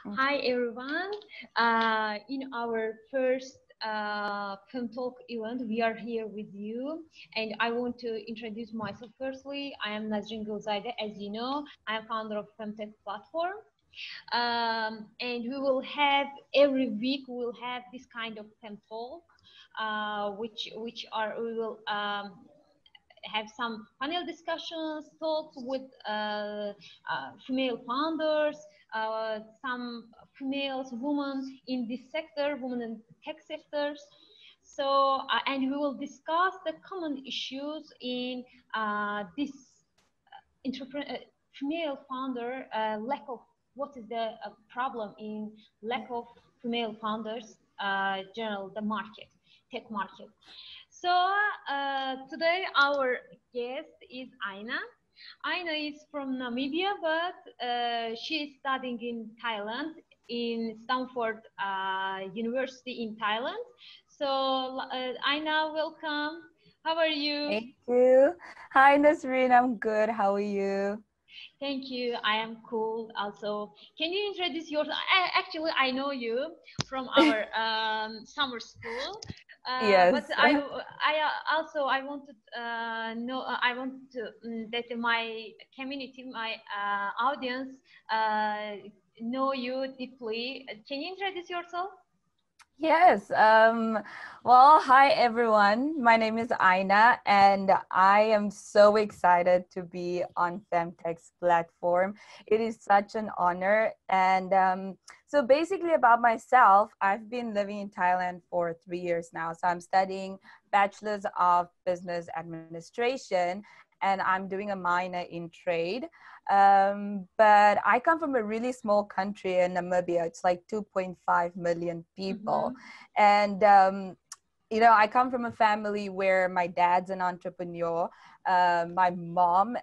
Hi everyone. In our first FemTalk event, we are here with you, and I want to introduce myself firstly. I am Nazrin Gulzade. As you know, I am founder of FemTech platform, and we will have every week we will have this kind of FemTalk, which are we will have some panel discussions, talks with female founders, some females, women in this sector, women in tech sectors. So, and we will discuss the common issues in this female founder lack of what is the problem in lack of female founders, general the market, tech market. So today our guest is Aina. Aina is from Namibia, but she is studying in Thailand, in Stamford University in Thailand. So Aina, welcome. How are you? Thank you. Hi, Nasreen. I'm good. How are you? Thank you. I am cool. Also, can you introduce yourself? Actually, I know you from our summer school, but Yes. I wanted know. I want to that my community, my audience, know you deeply. Can you introduce yourself? Yes. Well, hi, everyone. My name is Aina, and I am so excited to be on FemTech's platform. It is such an honor. And so, basically, about myself, I've been living in Thailand for 3 years now. So, I'm studying Bachelor's of Business Administration, and I'm doing a minor in trade. But I come from a really small country in Namibia. It's like 2.5 million people. Mm-hmm. And, I come from a family where my dad's an entrepreneur. My mom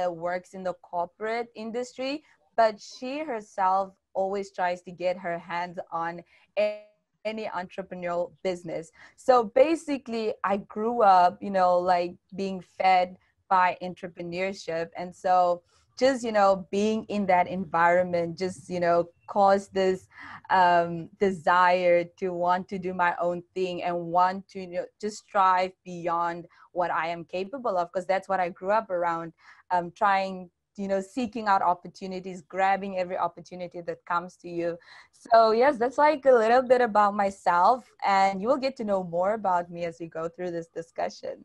works in the corporate industry, but she herself always tries to get her hands on any entrepreneurial business. So basically, I grew up, like being fed by entrepreneurship. And so just being in that environment just caused this desire to want to do my own thing and want to just strive beyond what I am capable of, because that's what I grew up around, trying, seeking out opportunities, grabbing every opportunity that comes to you. So yes, that's like a little bit about myself, and you will get to know more about me as we go through this discussion.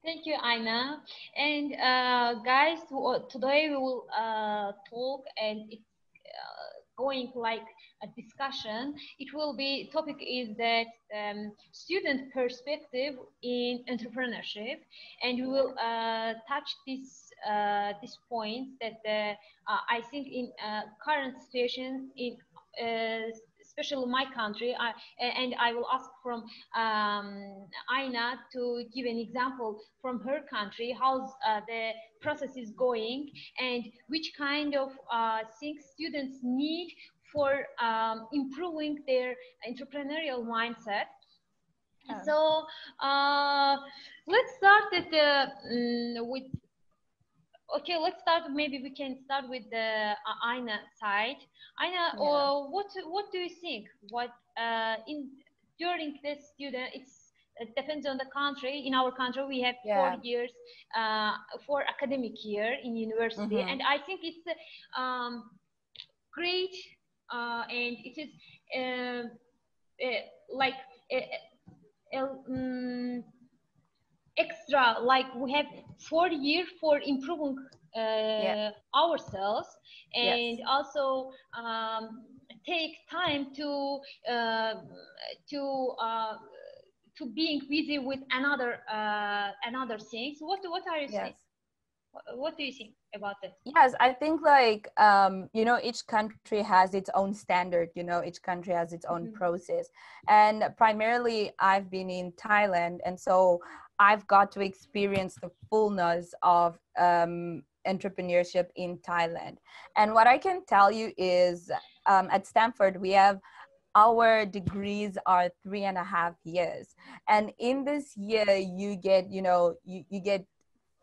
Thank you, Aina. And guys, today we will talk, and it's going like a discussion. It will be topic is that student perspective in entrepreneurship, and we will touch this point that I think in current situation in uh, especially my country, and I will ask from Aina to give an example from her country, how the process is going, and which kind of things students need for improving their entrepreneurial mindset. Yeah. So let's start with okay, let's start. Maybe we can start with the Aina side. Aina, Yeah. what do you think? What in during this student, it depends on the country. In our country, we have four Yeah. years, for academic year in university, Mm-hmm. and I think it's great, and it is like. Um, extra, like we have 4 years for improving Yeah. ourselves, and Yes. also take time uh, to uh, to being busy with another things. What are you saying? Yes. What do you think about it? Yes, I think like each country has its own standard, each country has its own Mhm. process. And primarily I've been in Thailand, and so I've got to experience the fullness of entrepreneurship in Thailand. And what I can tell you is at Stanford we have our degrees are 3.5 years, and in this year you get you get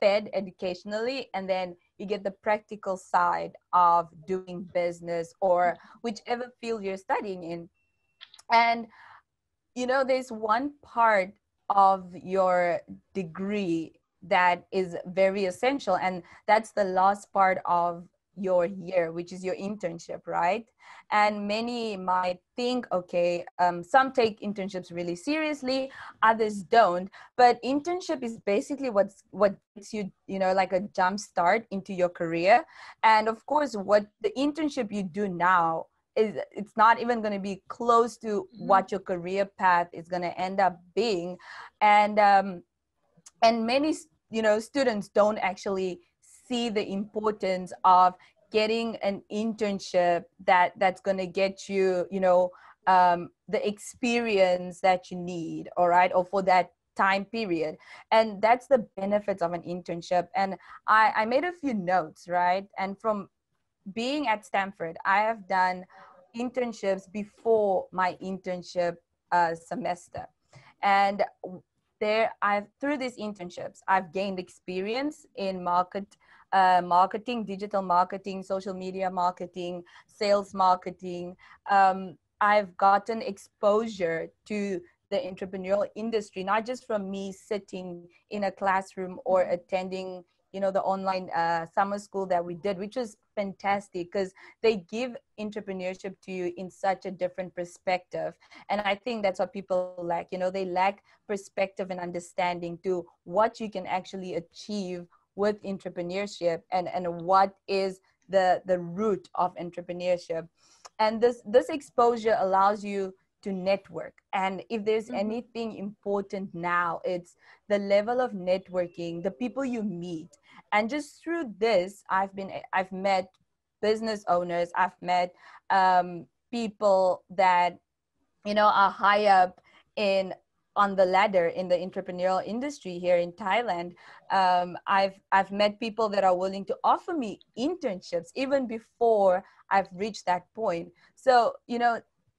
fed educationally, and then you get the practical side of doing business or whichever field you're studying in. And there's one part of your degree that is very essential, and that's the last part of your year, which is your internship, right? And many might think, okay, some take internships really seriously, others don't. But internship is basically what gets you, like a jump start into your career. And of course, what the internship you do now it's not even going to be close to what your career path is going to end up being. And many students don't actually see the importance of getting an internship that's going to get you the experience that you need, all right, or for that time period. And that's the benefits of an internship. And I made a few notes, right? And from being at Stamford, I have done internships before my internship semester. And through these internships, I've gained experience in marketing, digital marketing, social media marketing, sales marketing. I've gotten exposure to the entrepreneurial industry, not just from me sitting in a classroom or attending the online summer school that we did, which was fantastic because they give entrepreneurship to you in such a different perspective. And I think that's what people lack. They lack perspective and understanding to what you can actually achieve with entrepreneurship and what is the root of entrepreneurship. And this exposure allows you to network. And if there's anything important now, it's the level of networking, the people you meet. And just through this, I've met business owners, I've met people that are high up on the ladder in the entrepreneurial industry here in Thailand. I've met people that are willing to offer me internships even before I've reached that point. So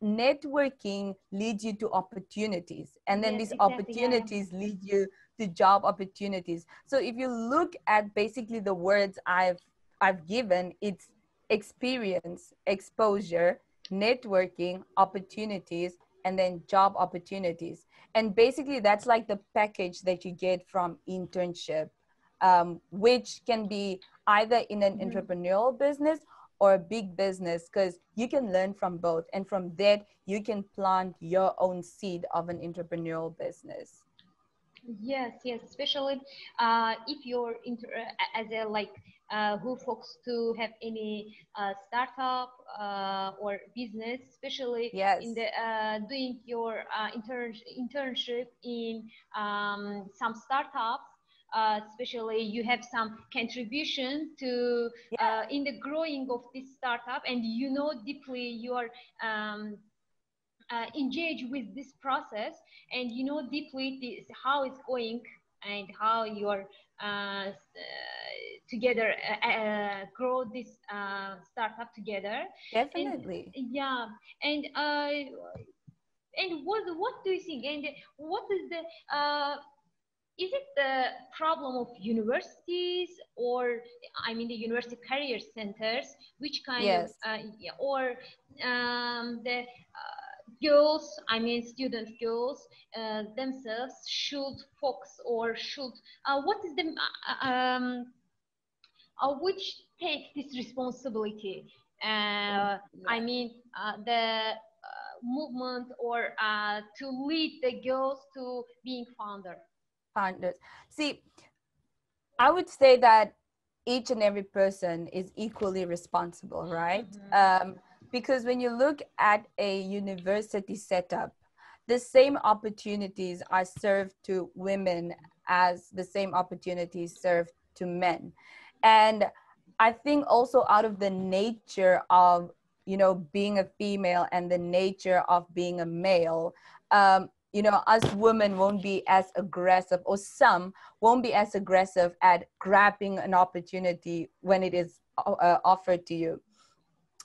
networking leads you to opportunities, and then these opportunities lead you to job opportunities. So if you look at basically the words I've given, it's experience, exposure, networking, opportunities, and then job opportunities. And basically that's like the package that you get from internship, which can be either in an entrepreneurial business or a big business, because you can learn from both. And from that, you can plant your own seed of an entrepreneurial business. Yes, especially if you're as a who folks to have any startup or business, especially in the doing your internship in some startups. Especially you have some contribution to in the growing of this startup, and deeply you are engage with this process, and deeply how it's going and how you're together grow this startup together. Definitely. And what do you think, and what is it the problem of universities, or the university career centers, which kind of or the girls, student girls themselves should focus, or should what is the which take this responsibility, the movement, or to lead the girls to being founders. See, I would say that each and every person is equally responsible, right? Because when you look at a university setup, the same opportunities are served to women as the same opportunities served to men. And I think also out of the nature of, being a female and the nature of being a male, us women won't be as aggressive, or some won't be as aggressive at grabbing an opportunity when it is offered to you.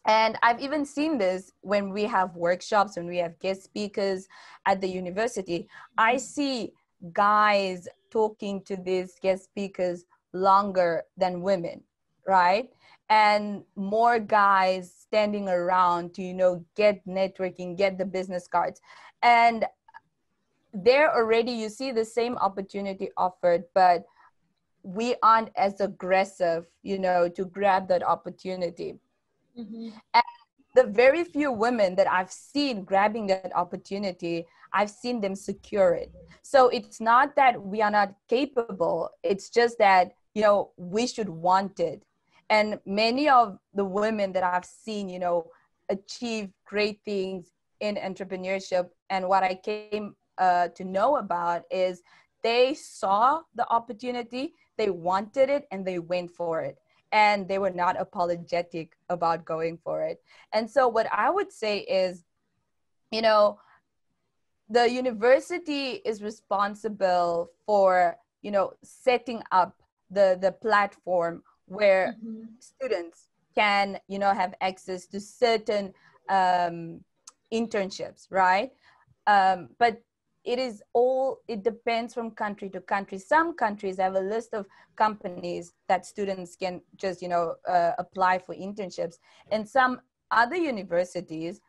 And I've even seen this when we have workshops, when we have guest speakers at the university. I see guys talking to these guest speakers longer than women, right? And more guys standing around to, you know, get networking, get the business cards. And there already you see the same opportunity offered, but we aren't as aggressive, you know, to grab that opportunity. Mm-hmm. And the very few women that I've seen grabbing that opportunity, I've seen them secure it. So it's not that we are not capable, it's just that, you know, we should want it. And many of the women that I've seen, you know, achieve great things in entrepreneurship, and what I came to know about is they saw the opportunity, they wanted it, and they went for it. And they were not apologetic about going for it. And so what I would say is, you know, the university is responsible for, you know, setting up the platform where Mm-hmm. students can, you know, have access to certain um, internships, right? But it depends from country to country. Some countries have a list of companies that students can just, you know, apply for internships, and some other universities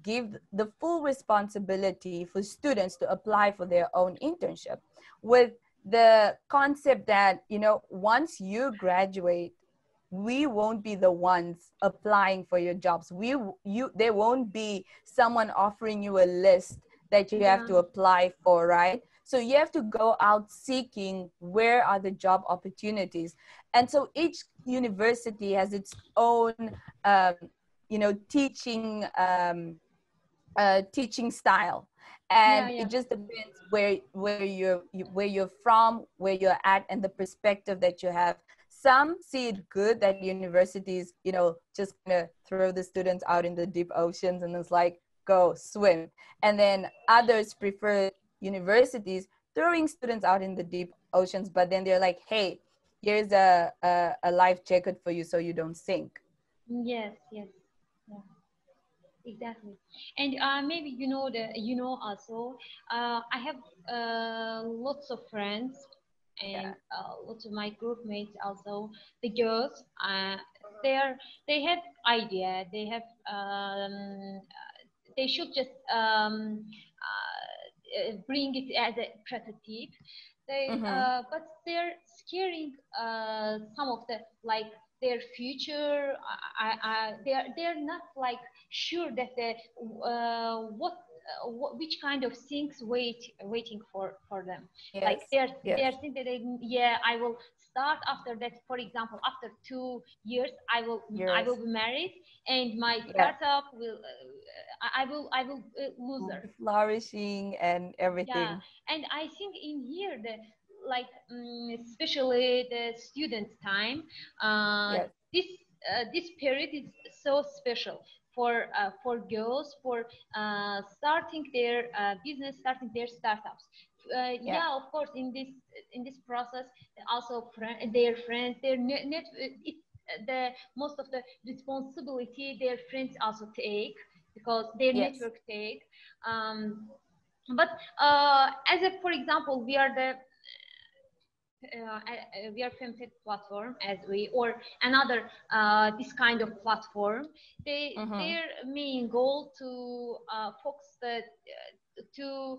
give the full responsibility for students to apply for their own internship, with the concept that, you know, once you graduate, we won't be the ones applying for your jobs. There won't be someone offering you a list that you have Yeah. to apply for, right? So you have to go out seeking where are the job opportunities. And so each university has its own um, you know, teaching style, Yeah. and Yeah. it just depends where you're from, where you're at, and the perspective that you have. Some see it good that universities, you know, just kind of throw the students out in the deep oceans and it's like, go swim. And then others prefer universities throwing students out in the deep oceans, but then they're like, hey, here's a life jacket for you so you don't sink. Yes. Yes. Yeah. Exactly. And maybe also I have lots of friends and Yeah. lots of my group mates also. The girls, they are they have idea. They should just bring it as a prototype. Mm-hmm. But they're scaring some of the like their future. They're not like sure that the which kind of things waiting for them. Like Yes. they're Yes. thinking that yeah, I will start after that. For example, after 2 years, I will Yours. be married, and my Yeah. startup will I will lose Will her. be flourishing and Yeah, everything. and I think in here the like especially the student time, uh, Yes. this this period is so special for girls for starting their business, starting their startups. Yeah. Yeah, of course, in this process, also their friends, their net, it's the most of the responsibility their friends also take because their Yes. network take. But as a for example, we are FemTech platform as we or another this kind of platform. Mm-hmm. Their main goal to focus to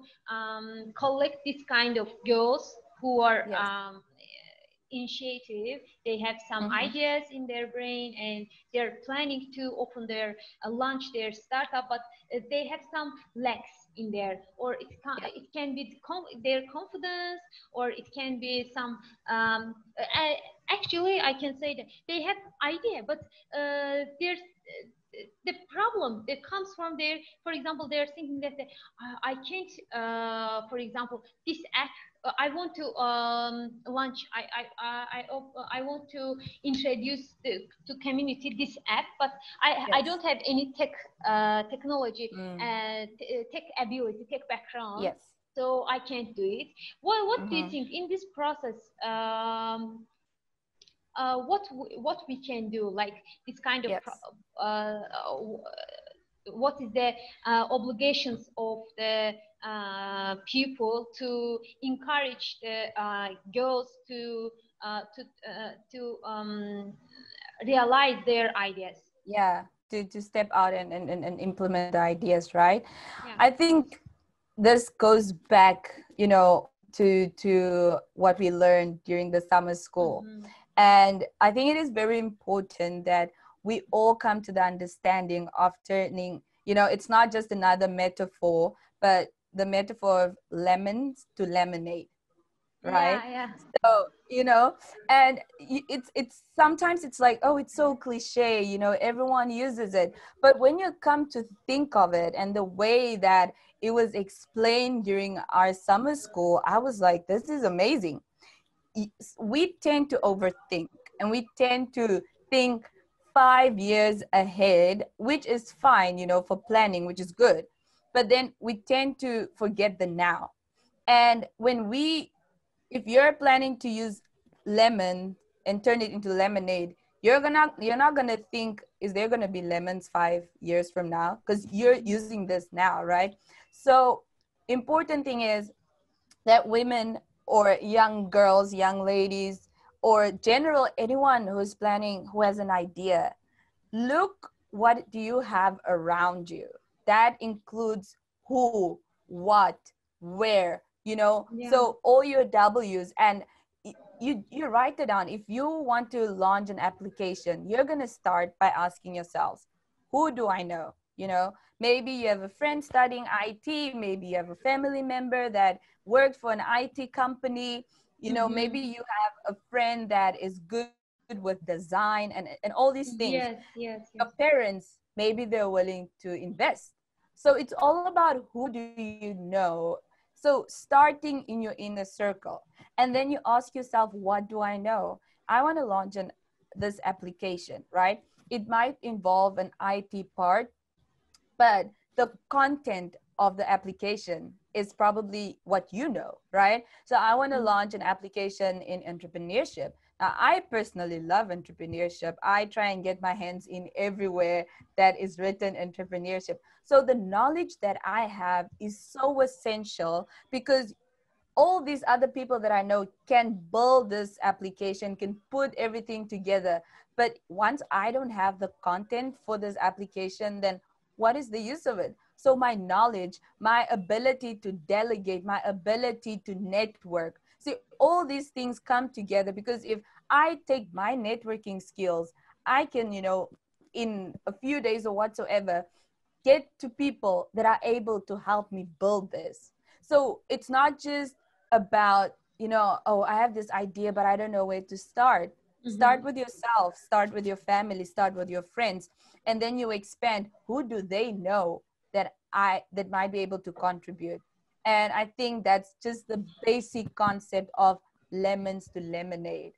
collect this kind of girls who are Yes. initiative. They have some Mm-hmm. ideas in their brain and they're planning to open their launch their startup, but they have some lacks in there, or Yeah. it can be their confidence, or it can be some actually I can say that they have idea, but there's the problem that comes from their, for example, they're thinking that I can't for example this app I want to launch I want to introduce to community this app, but I Yes. don't have any technology Mm. tech ability, tech background, Yes. so I can't do it. What do you Mm-hmm. think in this process? What we can do, like this kind of Yes. what is the obligations of the people to encourage the girls to realize their ideas. Yeah, to step out and implement the ideas, right? Yeah. I think this goes back, to what we learned during the summer school. Mm-hmm. And I think it is very important that we all come to the understanding of turning, it's not just another metaphor, but the metaphor of lemons to lemonade, right? Yeah, yeah. So, and it's sometimes it's like, oh, it's so cliche, everyone uses it. But when you come to think of it and the way that it was explained during our summer school, I was like, this is amazing. We tend to overthink, and we tend to think 5 years ahead, which is fine, for planning, which is good. But then we tend to forget the now. And if you're planning to use lemon and turn it into lemonade, you're not gonna think, is there gonna be lemons 5 years from now? Because you're using this now, right? So important thing is that women or young girls, young ladies, or general anyone who's planning, who has an idea, look, what do you have around you? That includes who, what, where, Yeah. so all your W's. And you write it down. If you want to launch an application, you're going to start by asking yourselves, who do I know? Maybe you have a friend studying IT, maybe you have a family member that worked for an IT company, maybe Mm-hmm. you have a friend that is good with design and all these things. Yes, yes, Your yes. parents, maybe they're willing to invest. So it's all about who do you know. So starting in your inner circle, and then you ask yourself, what do I know? I want to launch this application, right? It might involve an IT part, but the content of the application is probably what you know, right? So I want to launch an application in entrepreneurship. Now, I personally love entrepreneurship. I try and get my hands in everywhere that is written entrepreneurship. So the knowledge that I have is so essential, because all these other people that I know can build this application, can put everything together. But once I don't have the content for this application, then what is the use of it? So my knowledge, my ability to delegate, my ability to network. See, all these things come together, because if I take my networking skills, I can, in a few days or whatsoever, get to people that are able to help me build this. So it's not just about, oh, I have this idea, but I don't know where to start. Start Mm-hmm. with yourself, start with your family, start with your friends, and then you expand. Who do they know that might be able to contribute? And I think that's just the basic concept of lemons to lemonade.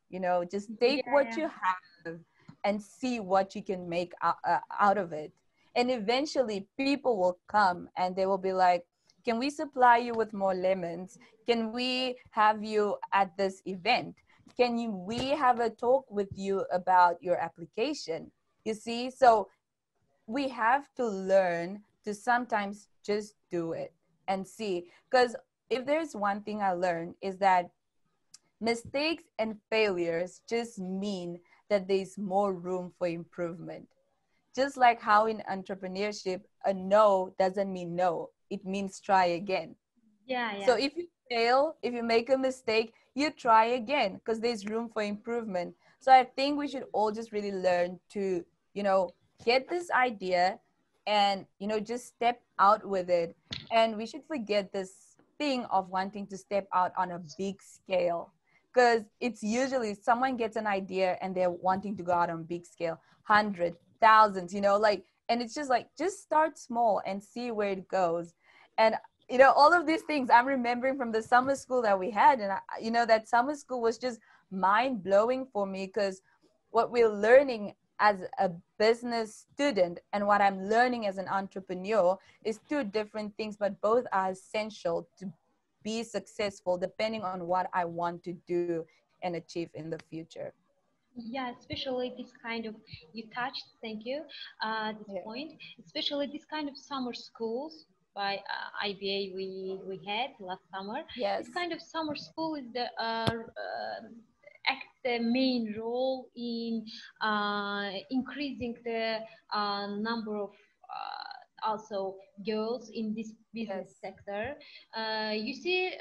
Just Yeah, take what yeah. you have and see what you can make out of it. And eventually people will come and they will be like, can we supply you with more lemons? Can we have you at this event? We have a talk with you about your application? You see? So we have to learn to sometimes just do it and see. Because if there's one thing I learned, is that mistakes and failures just mean that there's more room for improvement. Just like how in entrepreneurship, a no doesn't mean no, it means try again. Yeah, So yeah. if you fail, if you make a mistake, you try again, because there's room for improvement. So I think we should all just really learn to, get this idea and, just step out with it. And we should forget this thing of wanting to step out on a big scale, because it's usually someone gets an idea and they're wanting to go out on big scale, hundred, thousands, like, and it's just like, just start small and see where it goes. And all of these things I'm remembering from the summer school that we had. And, that summer school was just mind blowing for me, because what we're learning as a business student and what I'm learning as an entrepreneur is two different things, but both are essential to be successful depending on what I want to do and achieve in the future. Yeah, especially this kind of, you touched, thank you, this Yeah. point, especially this kind of summer schools by IBA we had last summer. This Yes. kind of summer school is the act the main role in increasing the number of also girls in this business Yes. sector. You see,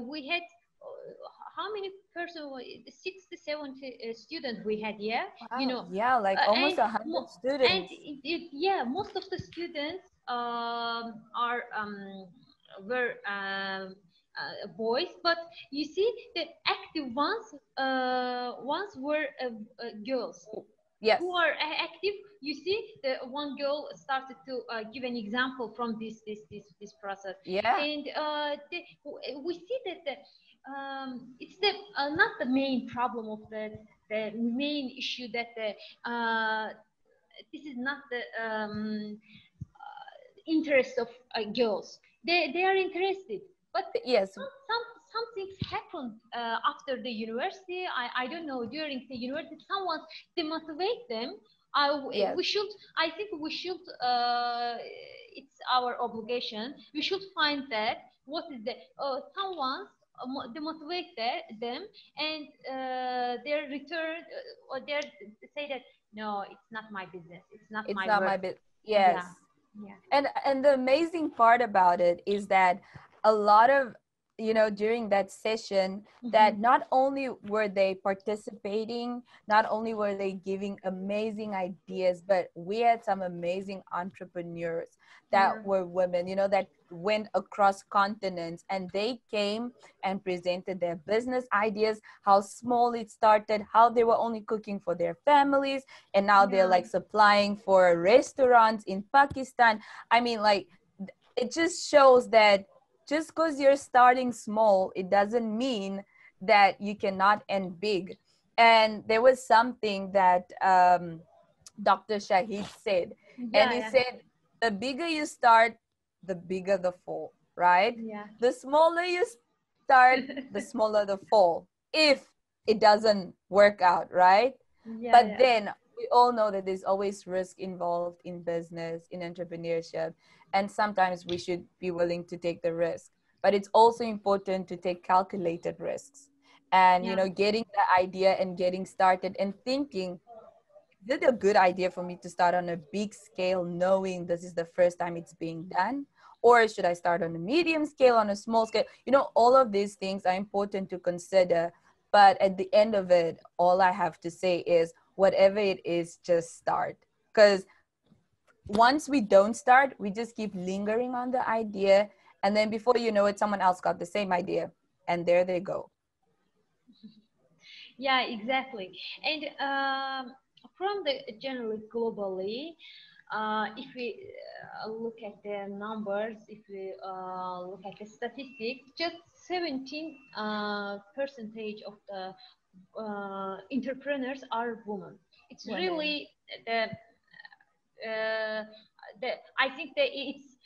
we had how many person? 60, 70 students we had, yeah. You Wow. know, Yeah, like almost and 100 students. yeah, most of the students are were boys, but you see the active ones were girls Yes. who are active. You see the one girl started to give an example from this process, Yeah. and we see that it's the not the main problem of the main issue that this is not the interest of girls. They are interested, but Yes. some things happened after the university. I don't know, during the university someone demotivate them. Yes. We should, I think we should, it's our obligation, we should find that what is the someone demotivate them, and their return or their say that no, it's not my business, it's not It's my not work. my bit. Yeah, Yes. yeah, And the amazing part about it is that a lot of, during that session, hmm, that not only were they participating, not only were they giving amazing ideas, but we had some amazing entrepreneurs that yeah, were women, that went across continents, and they came and presented their business ideas, how small it started, how they were only cooking for their families, and now they're yeah, like supplying for restaurants in Pakistan. I mean, like, it just shows that just because you're starting small, it doesn't mean that you cannot end big. And there was something that Dr. Shahid said, and yeah, he yeah, said, the bigger you start, the bigger the fall, right? yeah. The smaller you start, the smaller the fall, if it doesn't work out, right? Yeah, But yeah, then we all know that there's always risk involved in business, in entrepreneurship, and sometimes we should be willing to take the risk. But it's also important to take calculated risks, and yeah, getting the idea and getting started and thinking, is it a good idea for me to start on a big scale, knowing this is the first time it's being done? Or should I start on a medium scale, on a small scale? All of these things are important to consider. But at the end of it, all I have to say is whatever it is, just start. Because once we don't start, we just keep lingering on the idea. And then before you know it, someone else got the same idea. And there they go. yeah, exactly. And from the generally globally, if we look at the numbers, if we look at the statistics, just 17 percentage of the entrepreneurs are women. It's Women. really the uh, I think that it's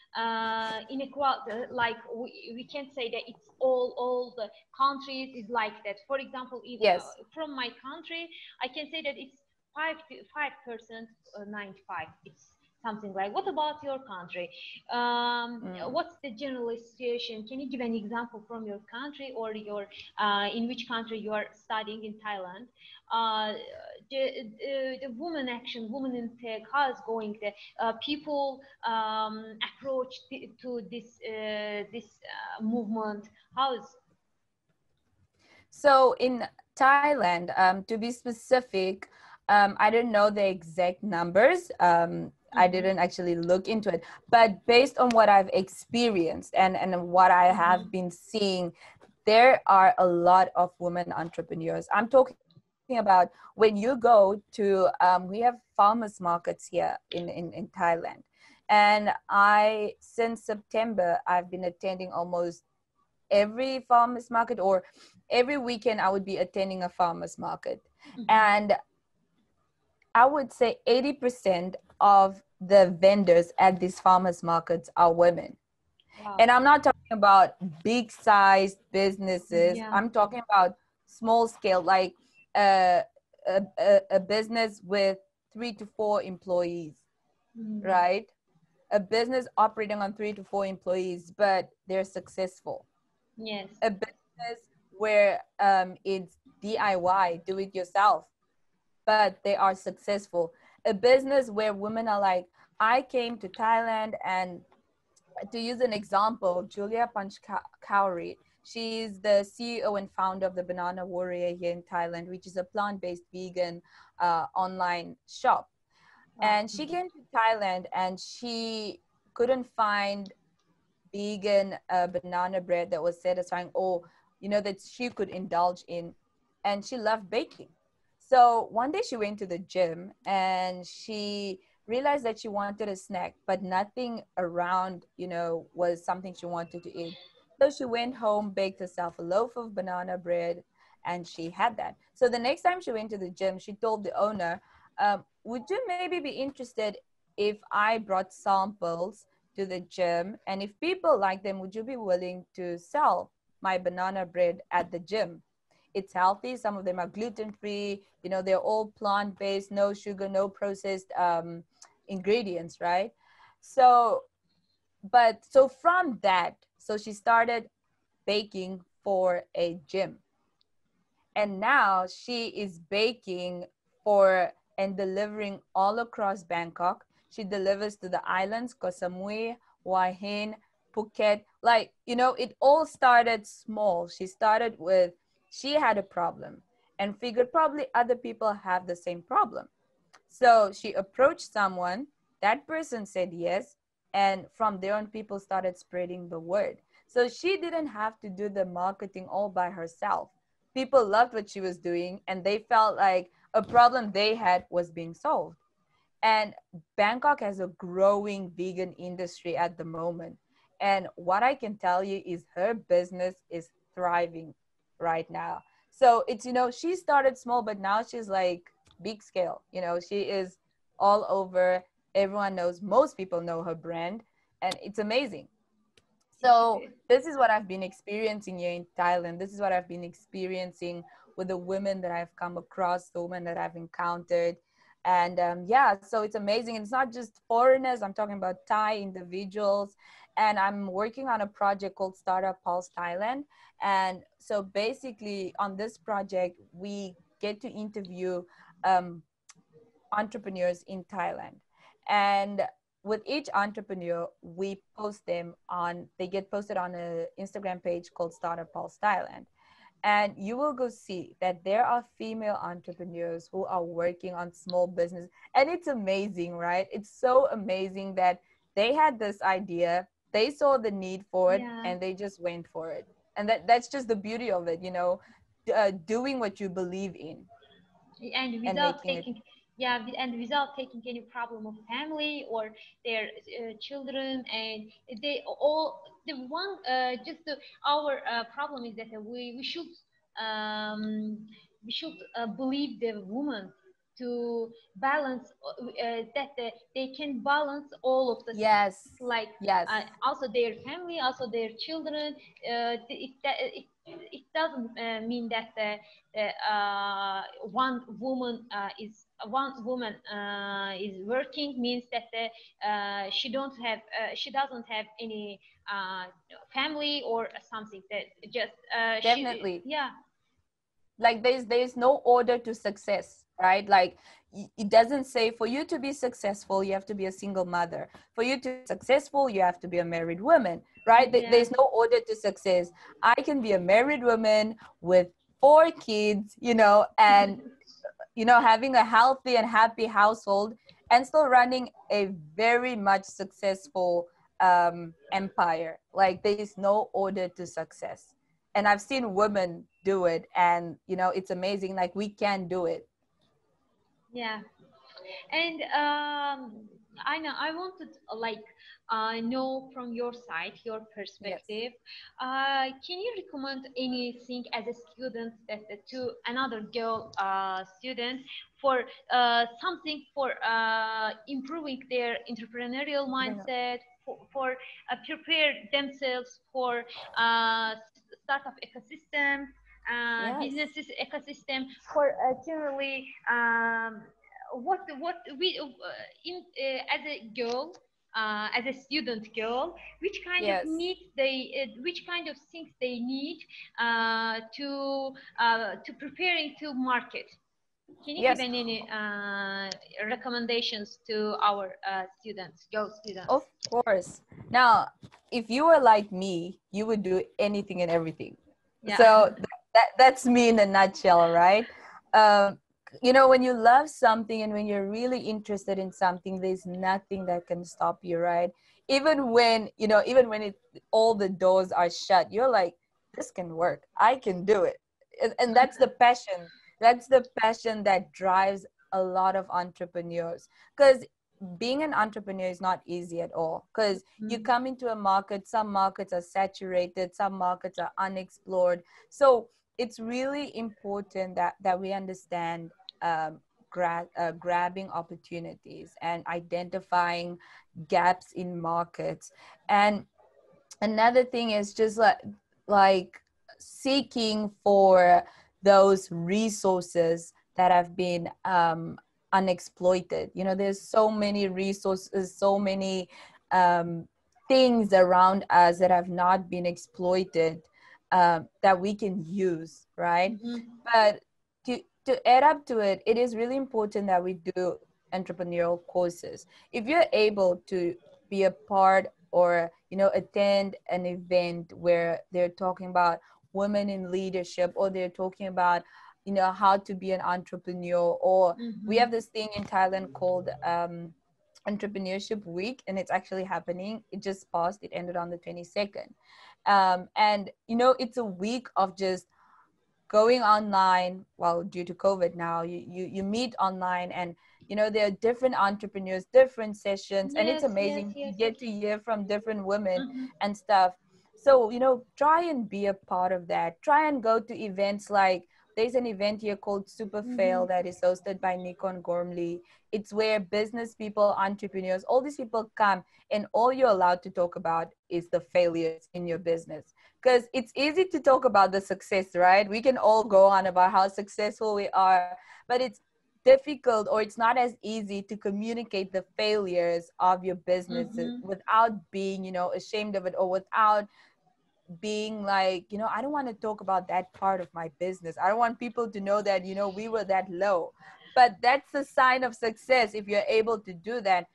inequality. Like we can say that it's all the countries is like that. For example, if Yes. from my country, I can say that it's 5%, 95. It's something like. What about your country? Mm. What's the general situation? Can you give an example from your country or your in which country you are studying in Thailand? Uh, the woman action, woman in tech, how is going? The people approach to this movement. How is? So in Thailand, to be specific, I don't know the exact numbers. I Mm-hmm, didn't actually look into it, but based on what I've experienced and what I mm-hmm, have been seeing, there are a lot of women entrepreneurs. I'm talking about when you go to, we have farmers markets here in Thailand. And since September, I've been attending almost every farmers market, or every weekend I would be attending a farmers market. mm-hmm. And I would say 80% of the vendors at these farmers markets are women. Wow. And I'm not talking about big sized businesses. Yeah. I'm talking about small scale, like uh, a business with 3 to 4 employees, Mm. right? A business operating on 3 to 4 employees, but they're successful. Yes. A business where it's DIY, do it yourself, but they are successful. A business where women are like, I came to Thailand, and to use an example, Julia Panchkauri, she's the CEO and founder of the Banana Warrior here in Thailand, which is a plant-based vegan online shop. Wow. And she came to Thailand and she couldn't find vegan banana bread that was satisfying, or that she could indulge in, and she loved baking. So one day she went to the gym and she realized that she wanted a snack, but nothing around was something she wanted to eat. So she went home, baked herself a loaf of banana bread, and she had that. So the next time she went to the gym, she told the owner, would you maybe be interested if I brought samples to the gym, and if people like them, would you be willing to sell my banana bread at the gym? It's healthy. Some of them are gluten free. They're all plant based, no sugar, no processed ingredients, right? So from that, so she started baking for a gym, and now she is baking for and delivering all across Bangkok. She delivers to the islands, Koh Samui, Hua Hin, Phuket. Like, it all started small. She had a problem and figured probably other people have the same problem. So she approached someone, that person said yes, and from there on, people started spreading the word. So she didn't have to do the marketing all by herself. People loved what she was doing, and they felt like a problem they had was being solved. And Bangkok has a growing vegan industry at the moment. And what I can tell you is her business is thriving right now. So it's, she started small, but now she's like big scale. She is all over. Everyone knows, most people know her brand, and it's amazing. So this is what I've been experiencing here in Thailand. This is what I've been experiencing with the women that I've come across, the women that I've encountered. And yeah, so it's amazing. It's not just foreigners. I'm talking about Thai individuals. And I'm working on a project called Startup Pulse Thailand. And so basically on this project, we get to interview entrepreneurs in Thailand. And with each entrepreneur, we post them they get posted on an Instagram page called Startup Pulse Thailand. And you will go see that there are female entrepreneurs who are working on small business. And it's amazing, right? It's so amazing that they had this idea, they saw the need for it, Yeah. and they just went for it. And that's just the beauty of it, doing what you believe in And and without making it. taking, yeah, and without taking any problem of family or their children, and they all the one just our problem is that um, we should believe the woman to balance that they can balance all of the things, Yes, like yes, also their family, also their children. It doesn't mean that one woman is working means that she doesn't have any family or something, that just she definitely. yeah. Like there's no order to success, right? Like it doesn't say for you to be successful you have to be a single mother, for you to be successful you have to be a married woman, right? Yeah. There's no order to success. I can be a married woman with 4 kids, and having a healthy and happy household and still running a very much successful empire. Like there's no order to success. And I've seen women do it, and it's amazing. Like we can do it. Yeah. And I wanted know from your side, your Yes. perspective. Can you recommend anything as a student that to another girl student for something for improving their entrepreneurial mindset, for prepare themselves for startup ecosystem, Yes. businesses ecosystem, for generally what we in as a girl, as a student girl, which kind of Yes. needs which kind of things they need to preparing to market. Can you give Yes. any recommendations to our students, girl students? Of course. Now, if you were like me, you would do anything and everything. Yeah. So that's me in a nutshell, right? Um, when you love something and when you're really interested in something, there's nothing that can stop you, right? Even when all the doors are shut, you're like, this can work. I can do it. And that's the passion. That's the passion that drives a lot of entrepreneurs. Because being an entrepreneur is not easy at all, because you Mm. come into a market, some markets are saturated, some markets are unexplored. So it's really important that we understand grabbing opportunities and identifying gaps in markets. And another thing is just like seeking for those resources that have been unexploited. There's so many resources, so many um, things around us that have not been exploited, that we can use, right? Mm-hmm. But to add up to it, it is really important that we do entrepreneurial courses. If you're able to be a part or attend an event where they're talking about women in leadership, or they're talking about how to be an entrepreneur, or we Mm-hmm. have this thing in Thailand called Entrepreneurship Week, and it's actually happening. It just passed. It ended on the 22nd. And it's a week of just going online. Well, due to COVID now, you meet online, and there are different entrepreneurs, different sessions, and it's Yes, yes, amazing. You yes, yes. get to hear from different women Mm-hmm. and stuff. So try and be a part of that. Try and go to events. Like, there's an event here called Super Fail Mm-hmm. that is hosted by Nikon Gormley. It's where business people, entrepreneurs, all these people come, and all you're allowed to talk about is the failures in your business. Because it's easy to talk about the success, right? We can all go on about how successful we are, but it's difficult, or it's not as easy to communicate the failures of your businesses Mm-hmm. without being ashamed of it, or without being like, I don't want to talk about that part of my business. I don't want people to know that we were that low. But that's a sign of success if you're able to do that.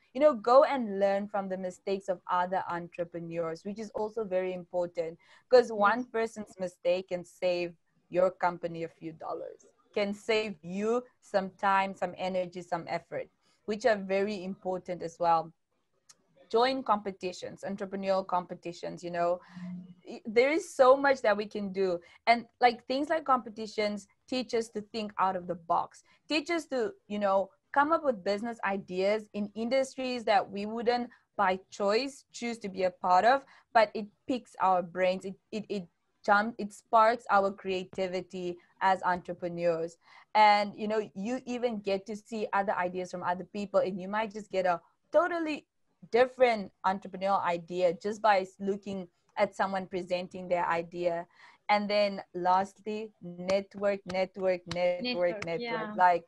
Go and learn from the mistakes of other entrepreneurs, which is also very important, because Yes. one person's mistake can save your company a few dollars, can save you some time, some energy, some effort, which are very important as well. Join competitions, entrepreneurial competitions. There is so much that we can do, and like things like competitions teach us to think out of the box, teach us to come up with business ideas in industries that we wouldn't by choice choose to be a part of, but it picks our brains, it sparks our creativity as entrepreneurs. And you even get to see other ideas from other people, and you might just get a totally different entrepreneurial idea just by looking at someone presenting their idea. And then lastly, network, network, network, Network. network. Yeah. Like,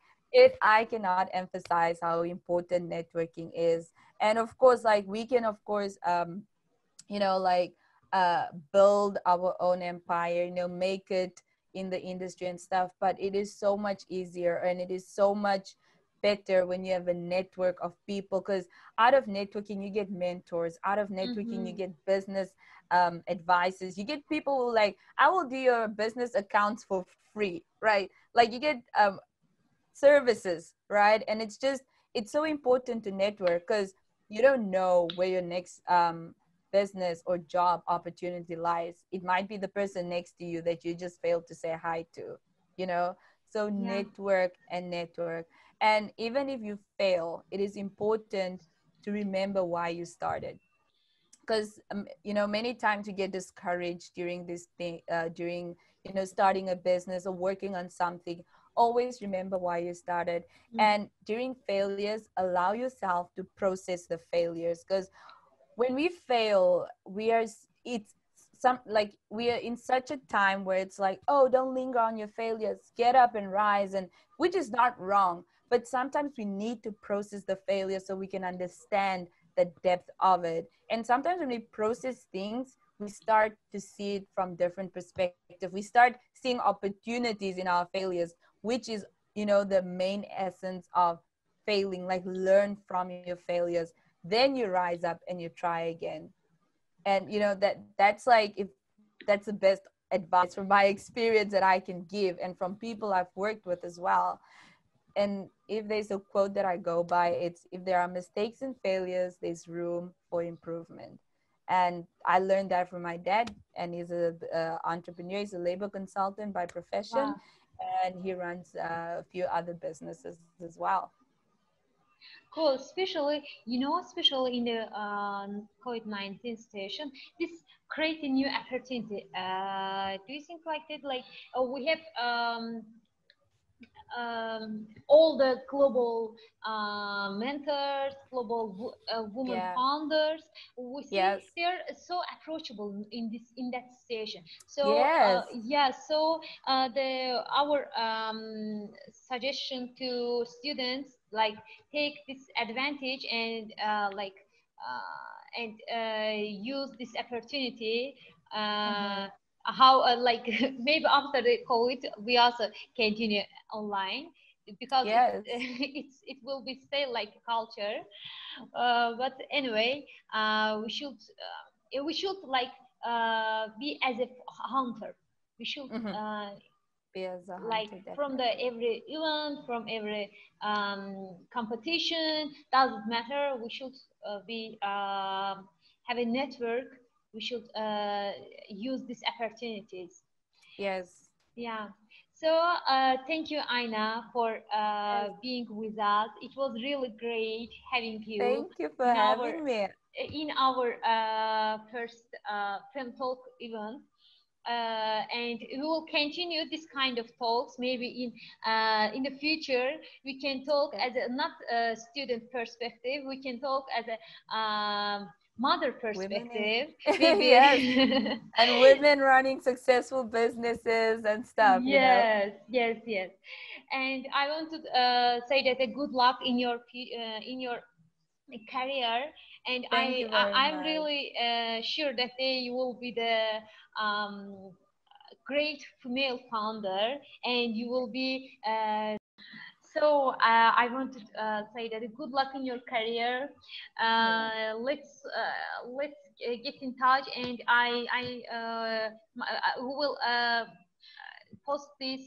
I cannot emphasize how important networking is. And of course, like, we can of course like build our own empire, make it in the industry and stuff, but it is so much easier, and it is so much better when you have a network of people, because out of networking you get mentors, out of networking you Mm-hmm. get business advices, you get people who like, I will do your business accounts for free, right? Like, you get services, right? And it's so important to network, because you don't know where your next business or job opportunity lies. It might be the person next to you that you just failed to say hi to, you know so Yeah. network and network. And even if you fail, it is important to remember why you started, because many times you get discouraged during this thing, during starting a business or working on something. Always remember why you started. And during failures, allow yourself to process the failures, because when we fail, it's some, like, we are in such a time where it's like, oh, don't linger on your failures, get up and rise, and which is not wrong, but sometimes we need to process the failure so we can understand the depth of it. And sometimes when we process things, we start to see it from different perspective. We start seeing opportunities in our failures, which is, you know, the main essence of failing. Like, learn from your failures, then you rise up and you try again. And you know, that's like, if that's the best advice from my experience that I can give, and from people I've worked with as well. And if there's a quote that I go by, it's, if there are mistakes and failures, there's room for improvement. And I learned that from my dad, and he's a entrepreneur. He's a labor consultant by profession, Wow. and he runs a few other businesses as well. Cool, especially, you know, especially in the COVID-19 situation, this creates a new opportunity. Do you think like that? Like, we have all the global mentors, global women Yeah. founders. We see Yes. they're so approachable in that situation. So Yes. yeah, so the our suggestion to students, like, take this advantage and use this opportunity. Mm-hmm. How like maybe after the COVID we also continue online, because it's Yes. it will be still like a culture. But anyway, we should like be as a hunter. We should Mm-hmm. Be as a like hunter, from the definitely. every event, from every competition, doesn't matter. We should be have a network. We should use these opportunities. Yes. Yeah. So thank you, Aina, for Yes. being with us. It was really great having you Thank you for in our having me. first Film Talk event. And we will continue this kind of talks. Maybe in the future we can talk Yes. as a not a student perspective. We can talk as a mother Women in, perspective. yes, Maybe. and women running successful businesses and stuff, you know. Yes, yes, yes. And I want to say that a good luck in your career. And Thank you very I'm much. really sure that they will be the great female founder, and you will be so I want to say that good luck in your career. Yeah. Let's get in touch, and I will post this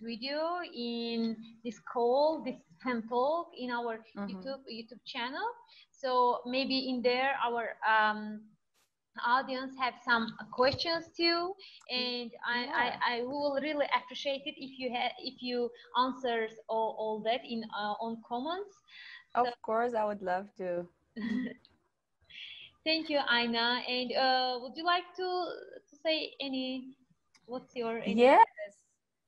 video in this call, this fan talk in our Mm-hmm. YouTube channel. So maybe in there our audience have some questions too, and Yeah. I will really appreciate it if you answers all that in on comments. So Of course, I would love to. thank you, Aina. And would you like to say any? What's your any? Yes.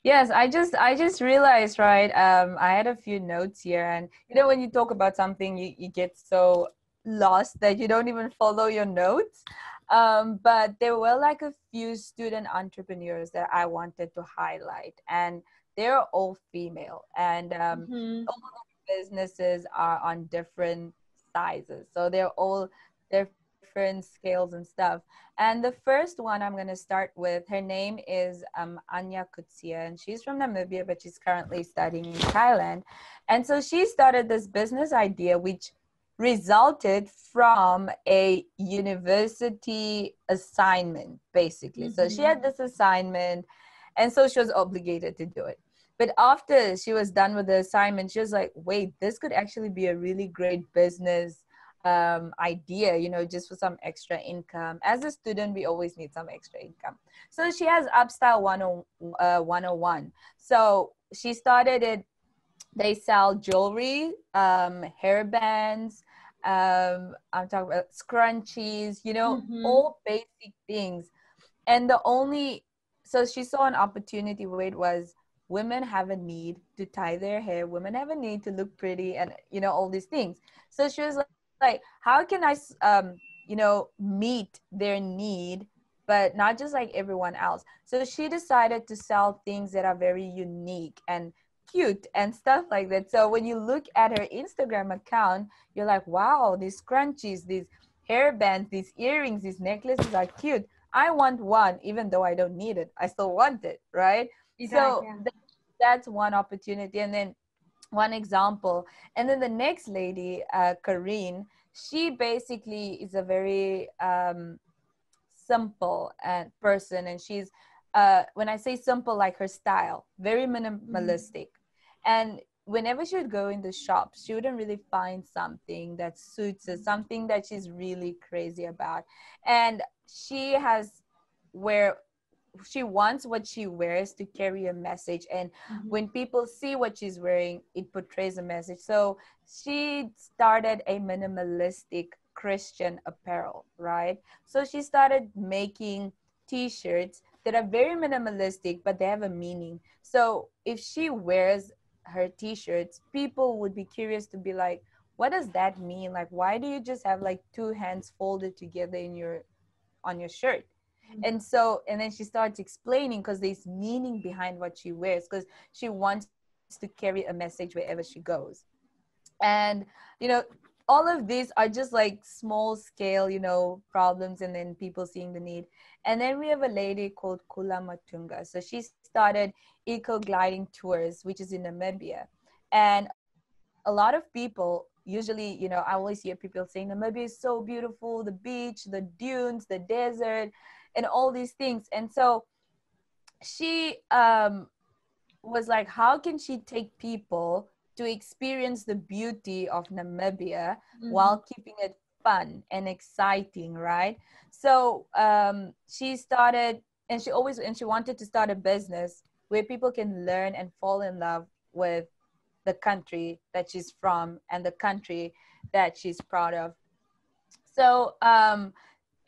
Yes, I just realized, right? I had a few notes here, and you know, when you talk about something, you get so lost that you don't even follow your notes. But there were like a few student entrepreneurs that I wanted to highlight, and they're all female, and Mm-hmm. all the businesses are on different sizes, so they're all different scales and stuff. And the first one I'm going to start with, her name is Anya Kutsia, and she's from Namibia, but she's currently studying in Thailand. And so she started this business idea, which resulted from a university assignment, basically. So she Mm-hmm. had this assignment, and so she was obligated to do it. But after she was done with the assignment, she was like, wait, this could actually be a really great business idea, you know, just for some extra income. As a student, we always need some extra income. So she has Upstyle 101. So she started it. They sell jewelry, hair bands, I'm talking about scrunchies, you know, Mm-hmm. all basic things. And the only, so she saw an opportunity where it was, women have a need to tie their hair, women have a need to look pretty, and you know, all these things. So she was like, how can I you know, meet their need, but not just like everyone else. So she decided to sell things that are very unique and cute and stuff like that. So when you look at her Instagram account, you're like, wow, these scrunchies, these hairbands, these earrings, these necklaces are cute. I want one, even though I don't need it. I still want it, right? Right, So yeah. that's one opportunity. And then one example. And then the next lady, Kareen, she basically is a very simple and person, and she's when I say simple, like her style, very minimalistic. And whenever she would go in the shop, she wouldn't really find something that suits her, something that she's really crazy about. And she has where she wants what she wears to carry a message, and when people see what she's wearing, it portrays a message. So she started a minimalistic Christian apparel, right? So she started making t-shirts that are very minimalistic, but they have a meaning. So if she wears her t-shirts, people would be curious to be like, what does that mean? Like, why do you just have like two hands folded together in your on your shirt? And so, and then she starts explaining, because there's meaning behind what she wears, because she wants to carry a message wherever she goes. And all of these are just like small scale problems, and then people seeing the need. And then we have a lady called Kula Matunga. So she started eco gliding tours, which is in Namibia. And a lot of people usually, I always hear people saying Namibia is so beautiful, the beach, the dunes, the desert, and all these things. And so she was like, how can she take people to experience the beauty of Namibia while keeping it fun and exciting, right? So she started, and she wanted to start a business where people can learn and fall in love with the country that she's from and the country that she's proud of. So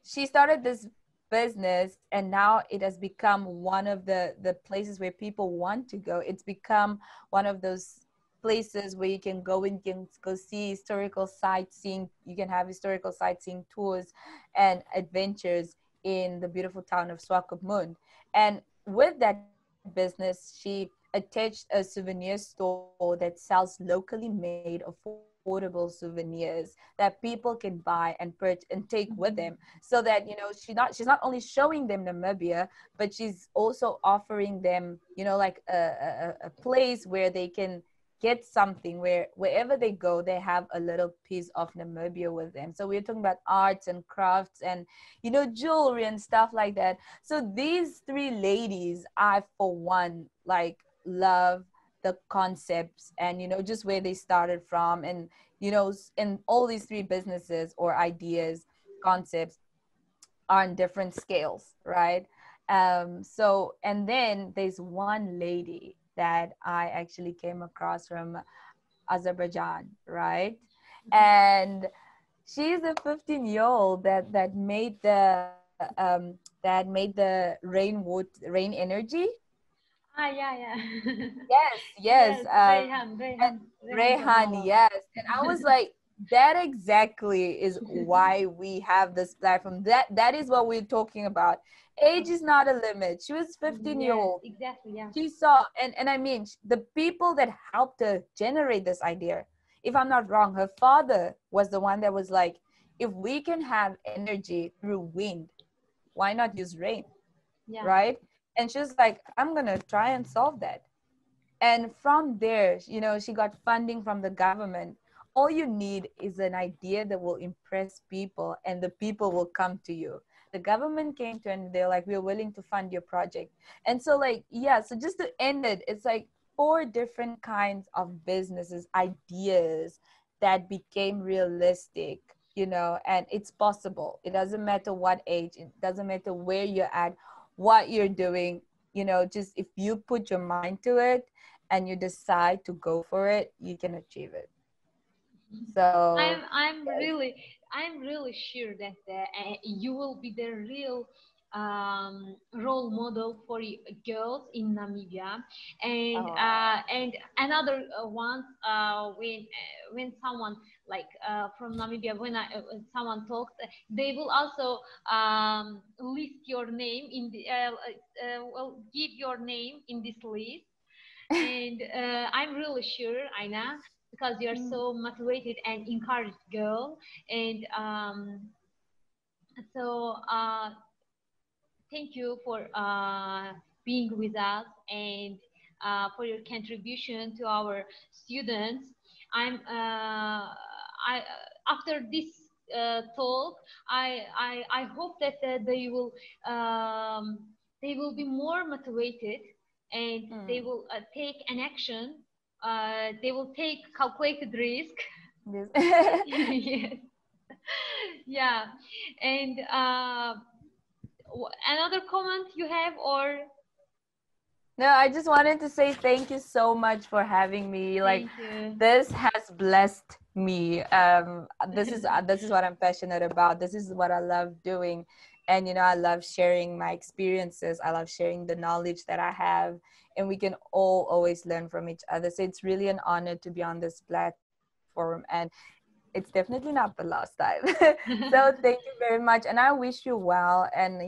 she started this business, and now it has become one of the places where people want to go. It's become one of those places where you can go and you can go see historical sightseeing. You can have historical sightseeing tours and adventures in the beautiful town of Swakopmund. And with that business, she attached a souvenir store that sells locally made affordable souvenirs that people can buy and purchase and take with them, so that she's not only showing them Namibia, but she's also offering them like a place where they can get something, where wherever they go they have a little piece of Namibia with them. So we're talking about arts and crafts and jewelry and stuff like that. So these three ladies, I for one like love the concepts, and just where they started from, and and all these three businesses or ideas, concepts, are on different scales, right? So, and then there's one lady that I actually came across from Azerbaijan, right? And she's a 15-year-old that made the rain energy. Yeah, yeah. Yes. Yes, And Rehan Rehan, Jamala. yes. And I was like, that exactly is why we have this platform. That is what we're talking about. Age is not a limit. She was 15-year Yes, old. exactly, yeah. She saw, and I mean, the people that helped her generate this idea, if I'm not wrong, her father was the one that was like, if we can have energy through wind, why not use rain, Yeah. right? And she was like, I'm gonna try and solve that. And from there, she got funding from the government. All you need is an idea that will impress people, and the people will come to you. The government came to, and they're like, we're willing to fund your project. And so like, yeah, so just to end it, it's like 4 different kinds of businesses, ideas that became realistic, and it's possible. It doesn't matter what age, it doesn't matter where you're at, what you're doing, just if you put your mind to it and you decide to go for it, you can achieve it. So I'm I'm yes. really I'm really sure that you will be the real role model for girls in Namibia, Oh, and another one when someone like from Namibia, when someone talks, they will also list your name in the well, give your name in this list. And I'm really sure, Aina, because you're so motivated and encouraged girl. And so thank you for being with us and for your contribution to our students. I after this talk, I hope that um, they will be more motivated and they will take an action. They will take calculated risk. Yes. Yes. Yeah, and another comment you have, or No, I just wanted to say thank you so much for having me. Like, thank you. this has blessed me. This is what I'm passionate about. This is what I love doing, and I love sharing my experiences. I love sharing the knowledge that I have, and we can all always learn from each other. So it's really an honor to be on this platform, and it's definitely not the last time. So thank you very much, and I wish you well. And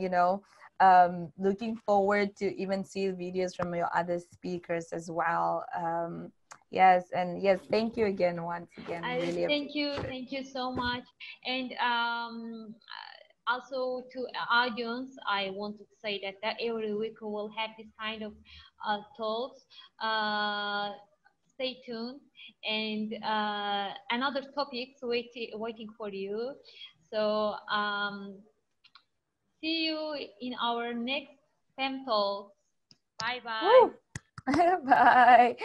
looking forward to even see videos from your other speakers as well. Yes, and yes, thank you again once again. Really appreciate it. Thank you so much. And also to audience, I want to say that every week we will have this kind of talks. Uh, Stay tuned, and another topics waiting for you. So see you in our next FemTalks. Bye bye. Woo! Bye.